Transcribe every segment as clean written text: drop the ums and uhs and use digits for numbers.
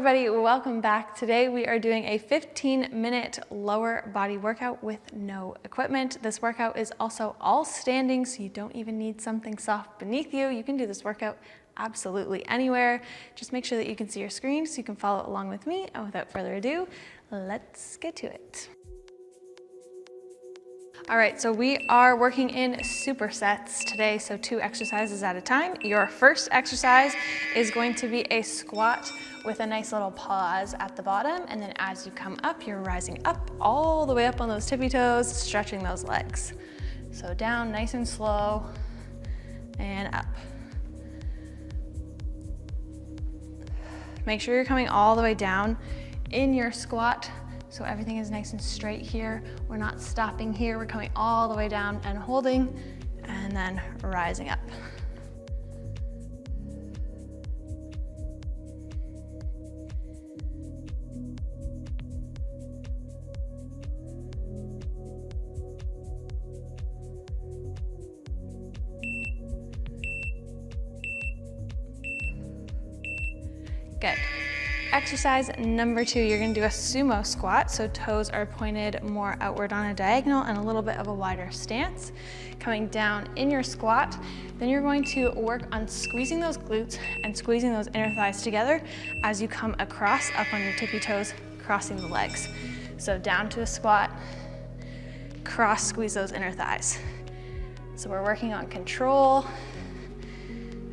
everybody, welcome back. Today we are doing a 15-minute lower body workout with no equipment. This workout is also all standing, so you don't even need something soft beneath you. You can do this workout absolutely anywhere. Just make sure that you can see your screen so you can follow along with me. And without further ado, let's get to it. All right, so we are working in supersets today, so 2 exercises at a time. Your first exercise is going to be a squat with a nice little pause at the bottom, and then as you come up, you're rising up all the way up on those tippy toes, stretching those legs. So down nice and slow, and up. Make sure you're coming all the way down in your squat, so everything is nice and straight here. We're not stopping here. We're coming all the way down and holding, and then rising up. Good. Exercise number 2, you're gonna do a sumo squat. So toes are pointed more outward on a diagonal and a little bit of a wider stance. Coming down in your squat, then you're going to work on squeezing those glutes and squeezing those inner thighs together as you come across up on your tippy toes, crossing the legs. So down to a squat, cross squeeze those inner thighs. So we're working on control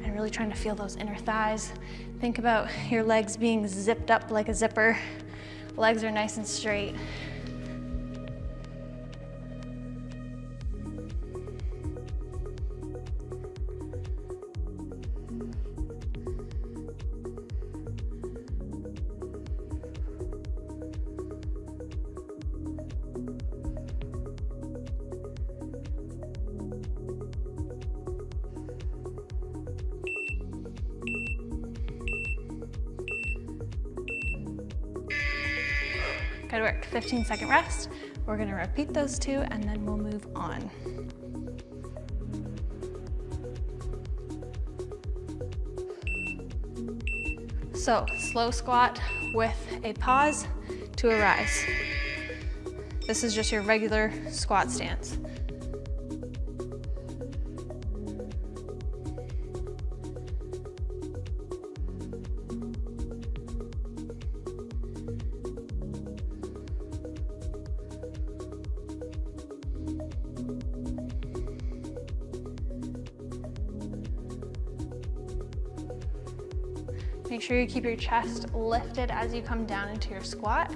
and really trying to feel those inner thighs. Think about your legs being zipped up like a zipper. Legs are nice and straight. Good work, 15-second rest. We're gonna repeat those 2 and then we'll move on. So, slow squat with a pause to a rise. This is just your regular squat stance. Make sure you keep your chest lifted as you come down into your squat.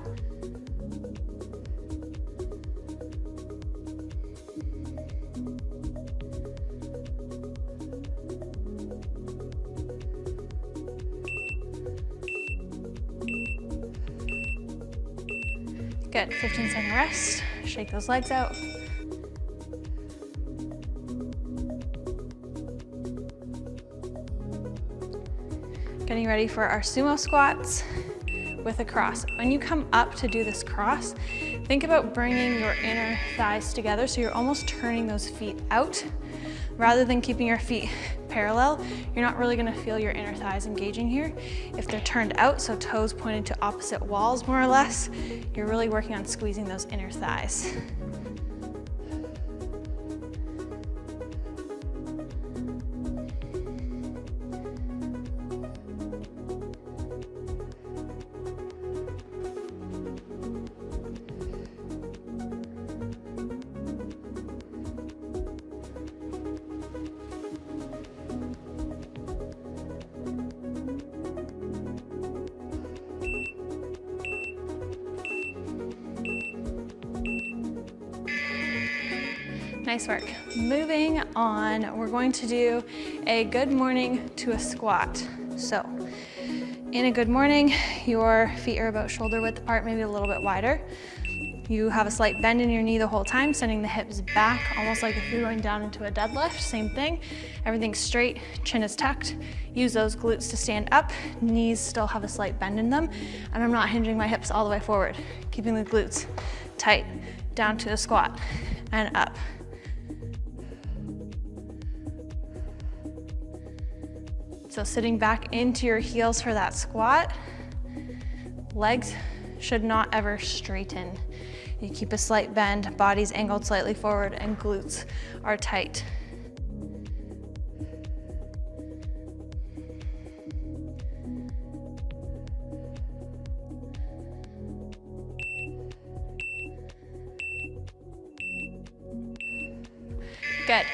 Good, 15-second rest. Shake those legs out. Getting ready for our sumo squats with a cross. When you come up to do this cross, think about bringing your inner thighs together so you're almost turning those feet out. Rather than keeping your feet parallel, you're not really gonna feel your inner thighs engaging here. If they're turned out, so toes pointed to opposite walls more or less, you're really working on squeezing those inner thighs. Nice work. Moving on, we're going to do a good morning to a squat. So, in a good morning, your feet are about shoulder width apart, maybe a little bit wider. You have a slight bend in your knee the whole time, sending the hips back, almost like if you're going down into a deadlift. Same thing. Everything's straight, chin is tucked. Use those glutes to stand up. Knees still have a slight bend in them, and I'm not hinging my hips all the way forward. Keeping the glutes tight, down to a squat, and up. So sitting back into your heels for that squat. Legs should not ever straighten. You keep a slight bend, body's angled slightly forward, and glutes are tight. Good.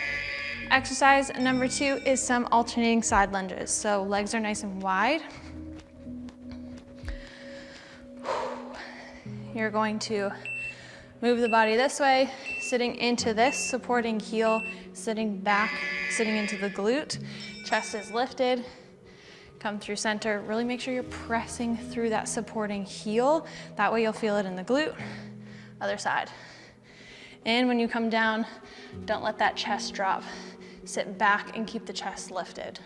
Exercise number 2 is some alternating side lunges. So legs are nice and wide. You're going to move the body this way, sitting into this supporting heel, sitting back, sitting into the glute. Chest is lifted. Come through center. Really make sure you're pressing through that supporting heel. That way you'll feel it in the glute. Other side. And when you come down, don't let that chest drop. Sit back and keep the chest lifted.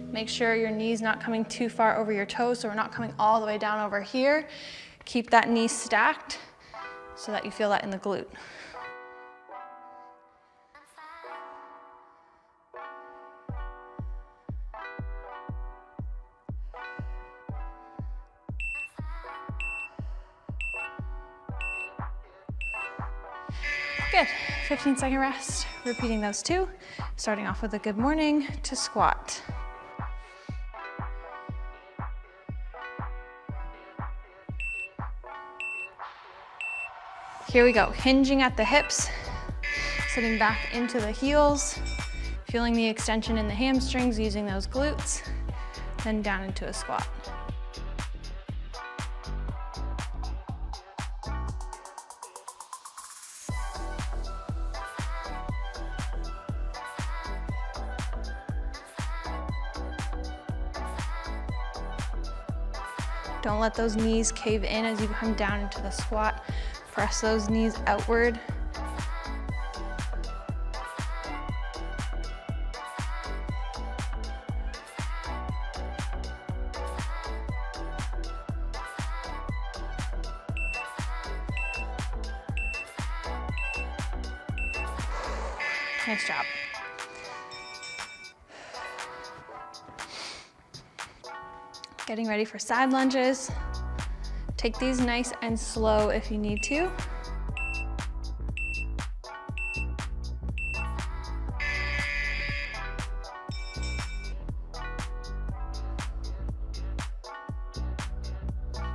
Make sure your knee's not coming too far over your toes, so we're not coming all the way down over here. Keep that knee stacked so that you feel that in the glute. Good, 15-second rest. Repeating those 2, starting off with a good morning to squat. Here we go, hinging at the hips, sitting back into the heels, feeling the extension in the hamstrings, using those glutes, then down into a squat. Don't let those knees cave in as you come down into the squat. Press those knees outward. Nice job. Getting ready for side lunges. Take these nice and slow if you need to.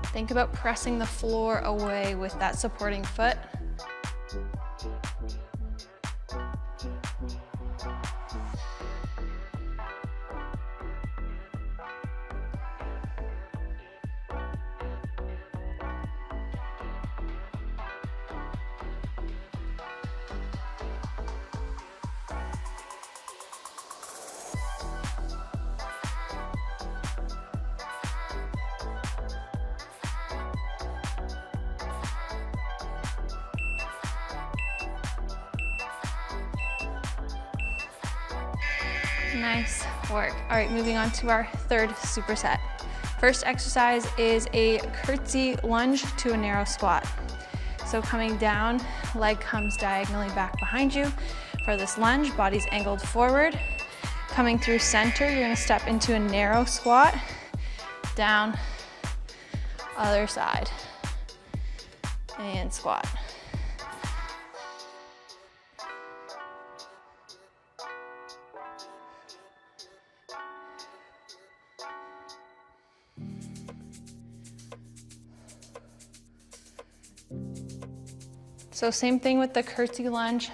Think about pressing the floor away with that supporting foot. Nice work. All right, moving on to our 3rd superset. First exercise is a curtsy lunge to a narrow squat. So coming down, leg comes diagonally back behind you. For this lunge, body's angled forward. Coming through center, you're gonna step into a narrow squat, down, other side, and squat. So same thing with the curtsy lunge.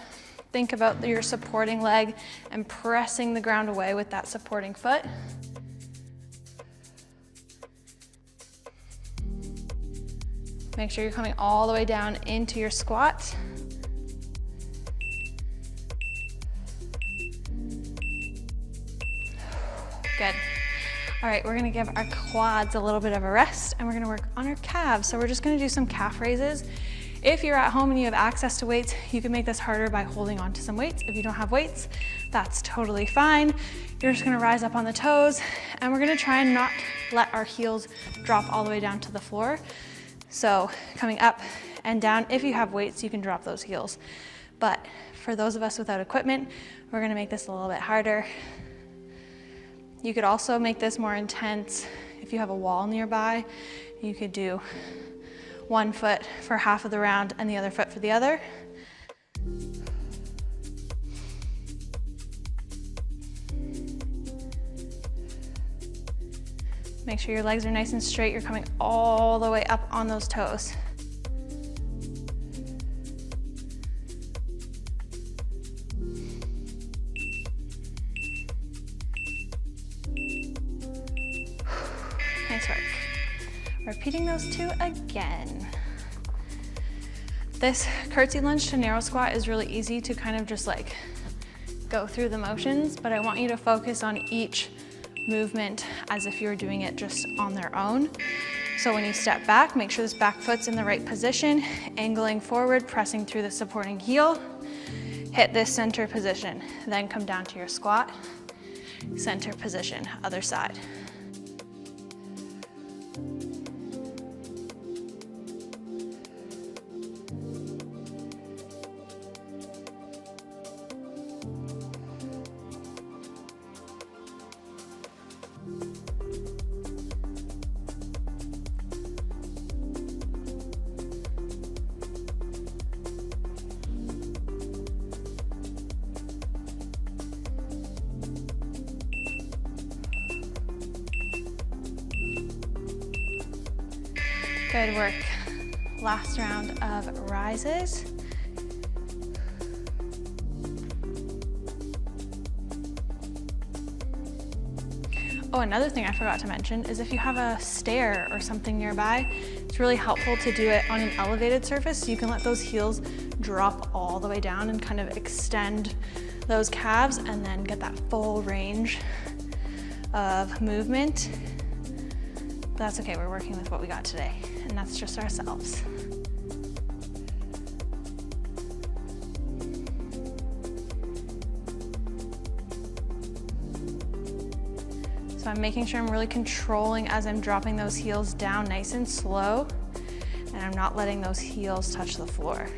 Think about your supporting leg and pressing the ground away with that supporting foot. Make sure you're coming all the way down into your squat. Good. All right, we're gonna give our quads a little bit of a rest and we're gonna work on our calves. So we're just gonna do some calf raises. If you're at home and you have access to weights, you can make this harder by holding on to some weights. If you don't have weights, that's totally fine. You're just gonna rise up on the toes and we're gonna try and not let our heels drop all the way down to the floor. So coming up and down, if you have weights, you can drop those heels. But for those of us without equipment, we're gonna make this a little bit harder. You could also make this more intense if you have a wall nearby. You could do one foot for half of the round and the other foot for the other. Make sure your legs are nice and straight. You're coming all the way up on those toes. Nice work. Repeating those two again. This curtsy lunge to narrow squat is really easy to kind of just like go through the motions, but I want you to focus on each movement as if you were doing it just on their own. So when you step back, make sure this back foot's in the right position, angling forward, pressing through the supporting heel, hit this center position, then come down to your squat, center position, other side. Good work. Last round of rises. Oh, another thing I forgot to mention is if you have a stair or something nearby, it's really helpful to do it on an elevated surface so you can let those heels drop all the way down and kind of extend those calves and then get that full range of movement. But that's okay, we're working with what we got today, and that's just ourselves. So I'm making sure I'm really controlling as I'm dropping those heels down nice and slow, and I'm not letting those heels touch the floor.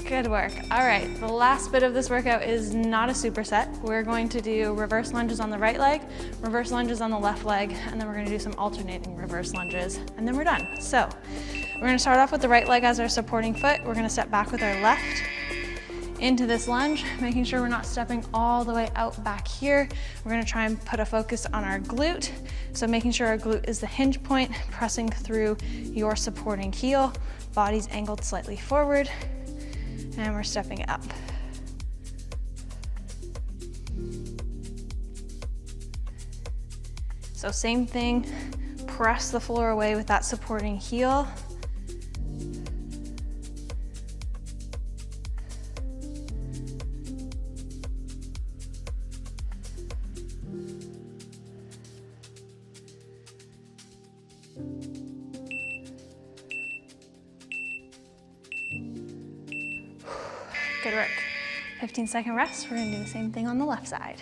Good work. All right, the last bit of this workout is not a superset. We're going to do reverse lunges on the right leg, reverse lunges on the left leg, and then we're gonna do some alternating reverse lunges, and then we're done. So we're gonna start off with the right leg as our supporting foot. We're gonna step back with our left into this lunge, making sure we're not stepping all the way out back here. We're gonna try and put a focus on our glute. So making sure our glute is the hinge point, pressing through your supporting heel, body's angled slightly forward, and we're stepping it up. So same thing, press the floor away with that supporting heel. Good work. 15-second rest. We're gonna do the same thing on the left side.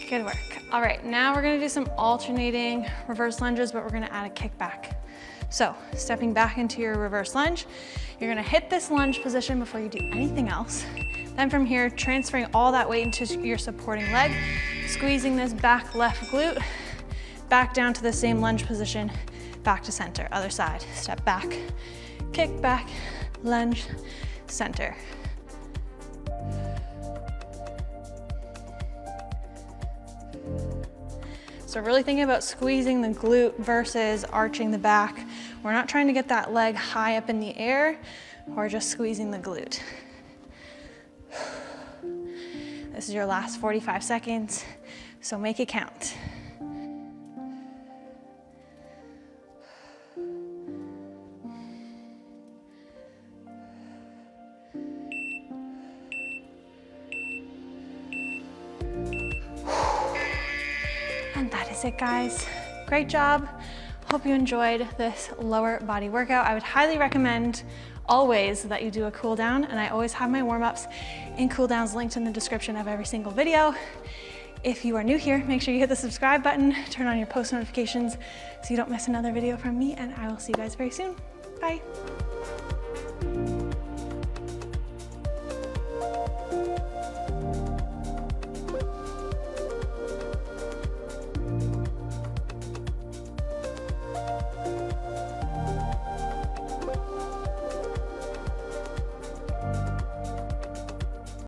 Good work. All right, now we're gonna do some alternating reverse lunges, but we're gonna add a kickback. So stepping back into your reverse lunge, you're gonna hit this lunge position before you do anything else. Then from here, transferring all that weight into your supporting leg, squeezing this back left glute, back down to the same lunge position, back to center, other side. Step back, kick back, lunge, center. So really thinking about squeezing the glute versus arching the back. We're not trying to get that leg high up in the air, we're just squeezing the glute. This is your last 45 seconds, so make it count. And that is it, guys. Great job. Hope you enjoyed this lower body workout. I would highly recommend always that you do a cool down, and I always have my warm-ups and cool downs linked in the description of every single video. If you are new here, make sure you hit the subscribe button, turn on your post notifications so you don't miss another video from me, and I will see you guys very soon. Bye.